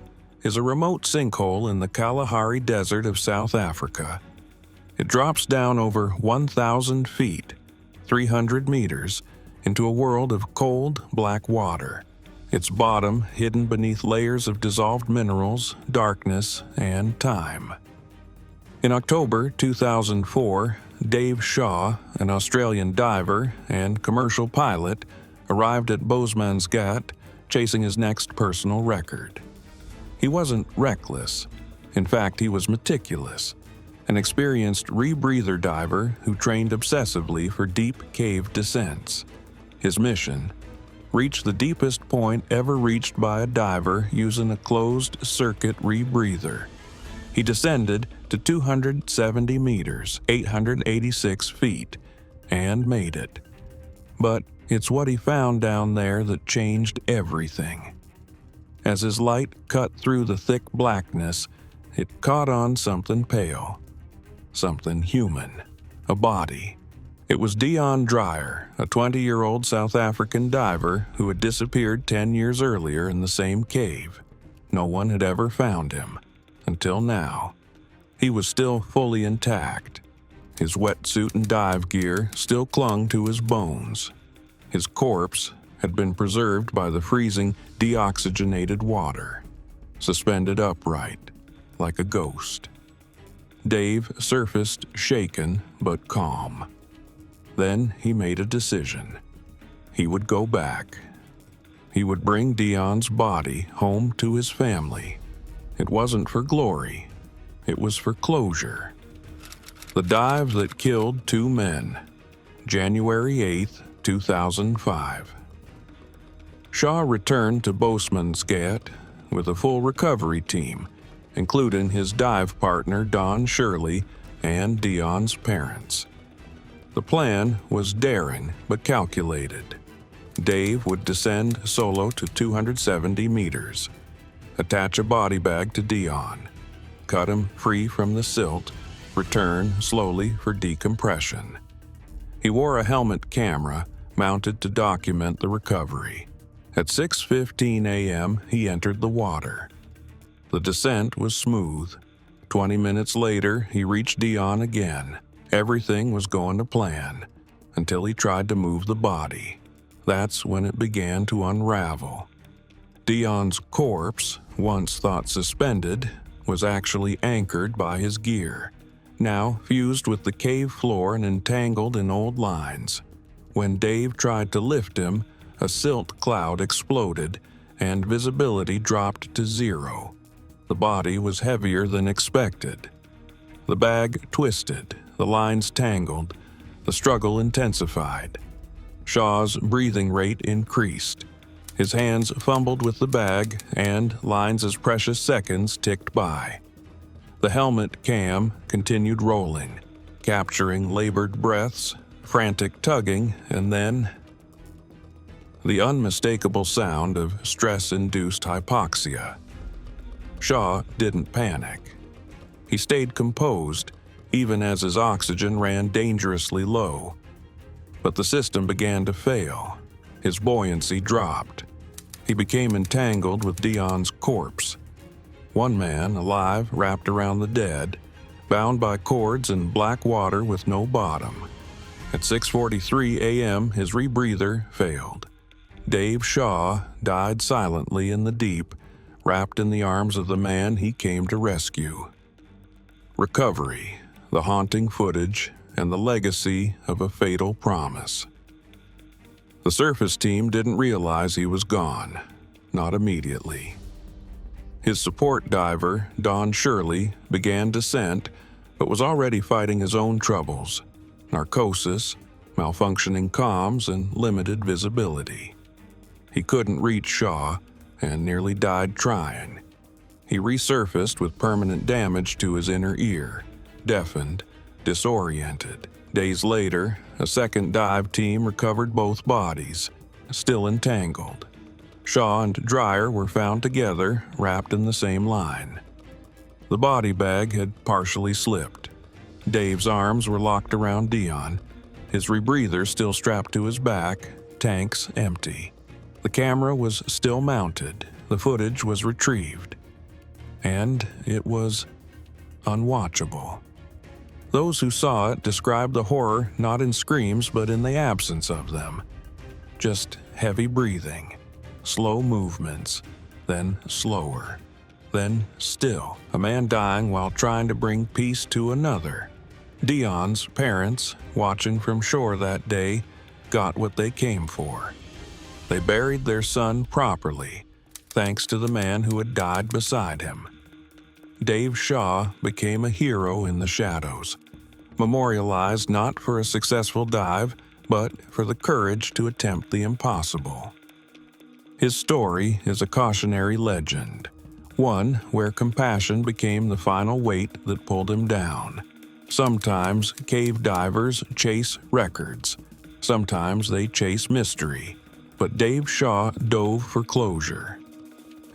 is a remote sinkhole in the Kalahari Desert of South Africa. It drops down over 1,000 feet, 300 meters, into a world of cold, black water. Its bottom hidden beneath layers of dissolved minerals, darkness, and time. In October 2004, Dave Shaw, an Australian diver and commercial pilot, arrived at Bozeman's Gat chasing his next personal record. He wasn't reckless. In fact, he was meticulous. An experienced rebreather diver who trained obsessively for deep cave descents. His mission: reach the deepest point ever reached by a diver using a closed-circuit rebreather. He descended to 270 meters, 886 feet, and made it. But it's what he found down there that changed everything. As his light cut through the thick blackness, it caught on something pale, something human, a body. It was Dion Dreyer, a 20-year-old South African diver who had disappeared 10 years earlier in the same cave. No one had ever found him, until now. He was still fully intact. His wetsuit and dive gear still clung to his bones. His corpse, had been preserved by the freezing, deoxygenated water, suspended upright, like a ghost. Dave surfaced shaken but calm. Then he made a decision. He would go back. He would bring Dion's body home to his family. It wasn't for glory. It was for closure. The dive that killed 2 men. January 8, 2005. Shaw returned to Boesmansgat with a full recovery team, including his dive partner Don Shirley and Dion's parents. The plan was daring but calculated. Dave would descend solo to 270 meters, attach a body bag to Dion, cut him free from the silt, return slowly for decompression. He wore a helmet camera mounted to document the recovery. At 6:15 a.m., he entered the water. The descent was smooth. 20 minutes later, he reached Dion again. Everything was going to plan, until he tried to move the body. That's when it began to unravel. Dion's corpse, once thought suspended, was actually anchored by his gear, now fused with the cave floor and entangled in old lines. When Dave tried to lift him, a silt cloud exploded and visibility dropped to 0. The body was heavier than expected. The bag twisted, the lines tangled, the struggle intensified. Shaw's breathing rate increased. His hands fumbled with the bag, and lines as precious seconds ticked by. The helmet cam continued rolling, capturing labored breaths, frantic tugging, and then the unmistakable sound of stress-induced hypoxia. Shaw didn't panic. He stayed composed, even as his oxygen ran dangerously low. But the system began to fail. His buoyancy dropped. He became entangled with Dion's corpse. One man, alive, wrapped around the dead, bound by cords in black water with no bottom. At 6:43 a.m., his rebreather failed. Dave Shaw died silently in the deep, wrapped in the arms of the man he came to rescue. Recovery, the haunting footage, and the legacy of a fatal promise. The surface team didn't realize he was gone, not immediately. His support diver, Don Shirley, began descent, but was already fighting his own troubles: narcosis, malfunctioning comms, and limited visibility. He couldn't reach Shaw, and nearly died trying. He resurfaced with permanent damage to his inner ear, deafened, disoriented. Days later, a second dive team recovered both bodies, still entangled. Shaw and Dreyer were found together, wrapped in the same line. The body bag had partially slipped. Dave's arms were locked around Dion, his rebreather still strapped to his back, tanks empty. The camera was still mounted, the footage was retrieved, and it was unwatchable. Those who saw it described the horror not in screams but in the absence of them. Just heavy breathing, slow movements, then slower, then still. A man dying while trying to bring peace to another. Dion's parents, watching from shore that day, got what they came for. They buried their son properly, thanks to the man who had died beside him. Dave Shaw became a hero in the shadows, memorialized not for a successful dive, but for the courage to attempt the impossible. His story is a cautionary legend, one where compassion became the final weight that pulled him down. Sometimes cave divers chase records, sometimes they chase mystery, but Dave Shaw dove for closure,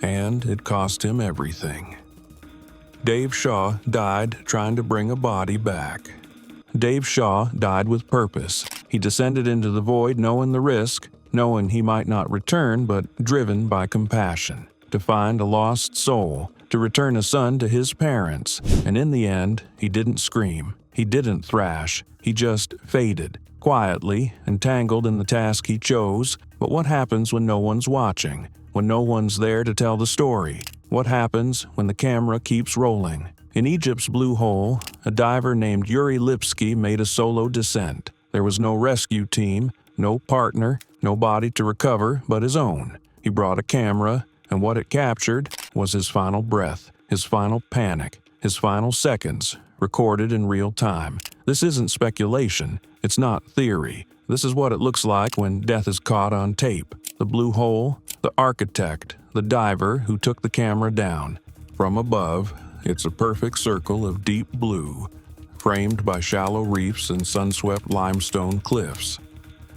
and it cost him everything. Dave Shaw died trying to bring a body back. Dave Shaw died with purpose. He descended into the void knowing the risk, knowing he might not return, but driven by compassion, to find a lost soul, to return a son to his parents. And in the end, he didn't scream, he didn't thrash, he just faded, quietly, entangled in the task he chose, But what happens when no one's watching? When no one's there to tell the story? What happens when the camera keeps rolling? In Egypt's Blue Hole, a diver named Yuri Lipsky made a solo descent. There was no rescue team, no partner, no body to recover but his own. He brought a camera, and what it captured was his final breath, his final panic, his final seconds, recorded in real time. This isn't speculation. It's not theory. This is what it looks like when death is caught on tape. The Blue Hole, the architect, the diver who took the camera down. From above, it's a perfect circle of deep blue, framed by shallow reefs and sun-swept limestone cliffs.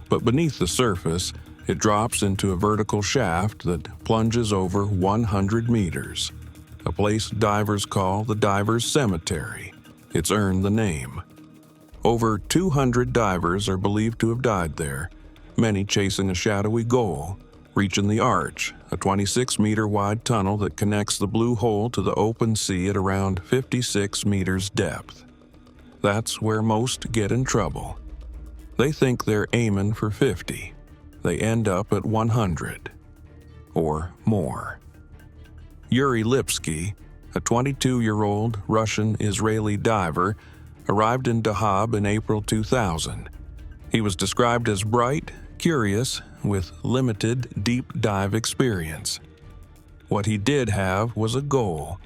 But beneath the surface, it drops into a vertical shaft that plunges over 100 meters, a place divers call the Divers' Cemetery. It's earned the name. Over 200 divers are believed to have died there, many chasing a shadowy goal, reaching the Arch, a 26-meter-wide tunnel that connects the Blue Hole to the open sea at around 56 meters depth. That's where most get in trouble. They think they're aiming for 50. They end up at 100. Or more. Yuri Lipsky, a 22-year-old Russian-Israeli diver, arrived in Dahab in April 2000. He was described as bright, curious, with limited deep dive experience. What he did have was a goal: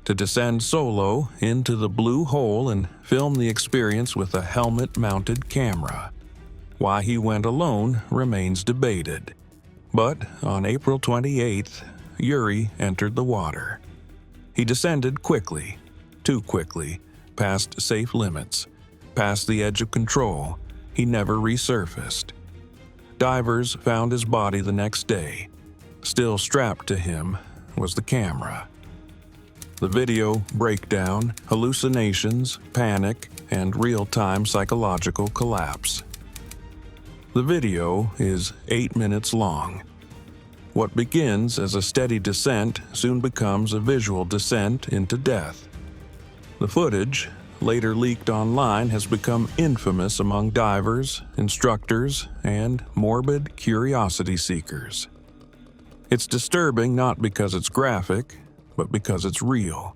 to descend solo into the Blue Hole and film the experience with a helmet-mounted camera. Why he went alone remains debated. But on April 28th, Yuri entered the water. He descended quickly, too quickly, past safe limits, past the edge of control. He never resurfaced. Divers found his body the next day. Still strapped to him was the camera. The video breakdown, hallucinations, panic, and real-time psychological collapse. The video is 8 minutes long. What begins as a steady descent soon becomes a visual descent into death. The footage, later leaked online, has become infamous among divers, instructors, and morbid curiosity seekers. It's disturbing not because it's graphic, but because it's real.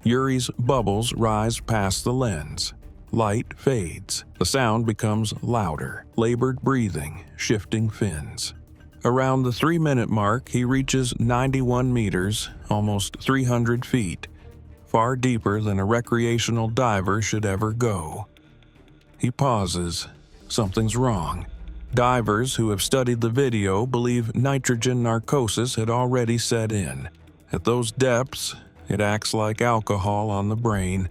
Yuri's bubbles rise past the lens. Light fades. The sound becomes louder, labored breathing, shifting fins. Around the 3-minute mark, he reaches 91 meters, almost 300 feet, far deeper than a recreational diver should ever go. He pauses. Something's wrong. Divers who have studied the video believe nitrogen narcosis had already set in. At those depths, it acts like alcohol on the brain,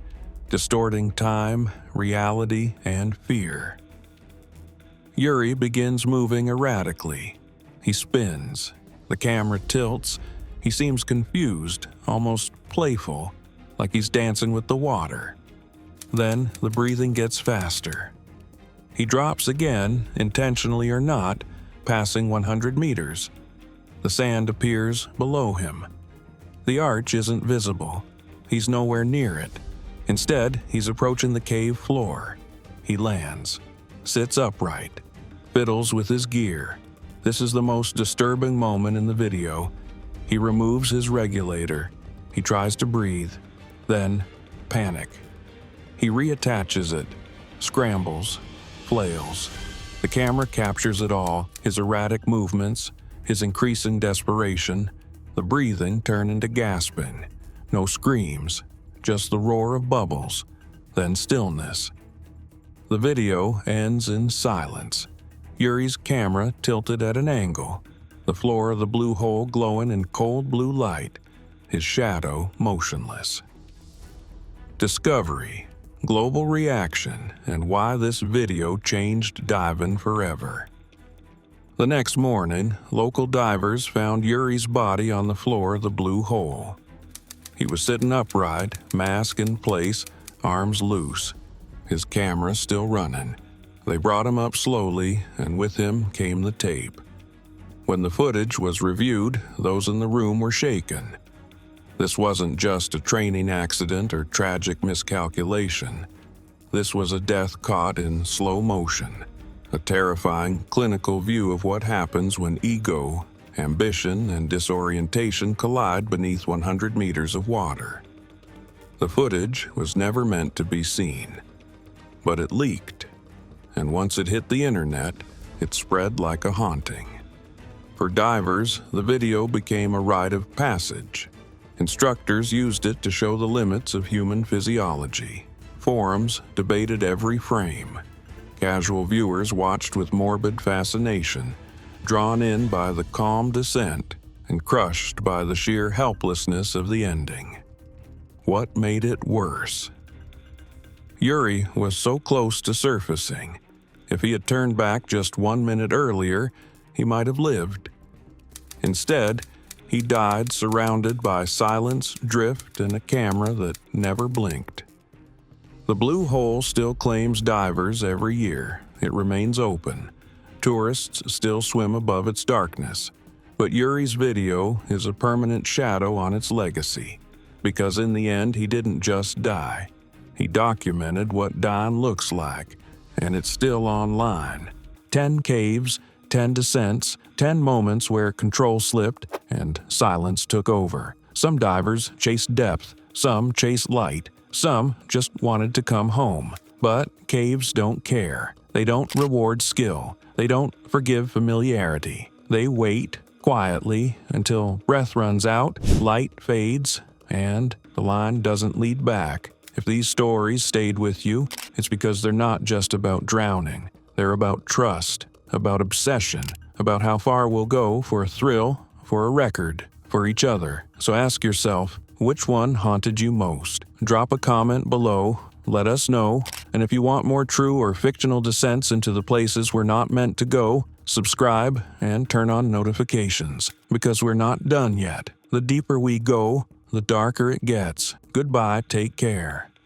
distorting time, reality, and fear. Yuri begins moving erratically. He spins. The camera tilts. He seems confused, almost playful, like he's dancing with the water. Then the breathing gets faster. He drops again, intentionally or not, passing 100 meters. The sand appears below him. The arch isn't visible. He's nowhere near it. Instead, he's approaching the cave floor. He lands, sits upright, fiddles with his gear. This is the most disturbing moment in the video. He removes his regulator. He tries to breathe. Then, panic. He reattaches it, scrambles, flails. The camera captures it all, his erratic movements, his increasing desperation. The breathing turned into gasping. No screams, just the roar of bubbles, then stillness. The video ends in silence. Yuri's camera tilted at an angle, the floor of the Blue Hole glowing in cold blue light, his shadow motionless. Discovery, global reaction, and why this video changed diving forever. The next morning, local divers found Yuri's body on the floor of the Blue Hole. He was sitting upright, mask in place, arms loose, his camera still running. They brought him up slowly, and with him came the tape. When the footage was reviewed, those in the room were shaken. This wasn't just a training accident or tragic miscalculation. This was a death caught in slow motion. A terrifying, clinical view of what happens when ego, ambition, and disorientation collide beneath 100 meters of water. The footage was never meant to be seen, but it leaked, and once it hit the internet, it spread like a haunting. For divers, the video became a rite of passage. Instructors used it to show the limits of human physiology. Forums debated every frame. Casual viewers watched with morbid fascination, drawn in by the calm descent and crushed by the sheer helplessness of the ending. What made it worse? Yuri was so close to surfacing. If he had turned back just 1 minute earlier, he might have lived. Instead, he died surrounded by silence, drift, and a camera that never blinked. The Blue Hole still claims divers every year. It remains open. Tourists still swim above its darkness. But Yuri's video is a permanent shadow on its legacy, because in the end he didn't just die. He documented what dying looks like, and it's still online. 10 caves, 10 descents, 10 moments where control slipped and silence took over. Some divers chased depth, some chased light, some just wanted to come home. But caves don't care. They don't reward skill. They don't forgive familiarity. They wait quietly until breath runs out, light fades, and the line doesn't lead back. If these stories stayed with you, it's because they're not just about drowning. They're about trust, about obsession, about how far we'll go for a thrill, for a record, for each other. So ask yourself, which one haunted you most? Drop a comment below, let us know, and if you want more true or fictional descents into the places we're not meant to go, subscribe and turn on notifications, because we're not done yet. The deeper we go, the darker it gets. Goodbye, take care.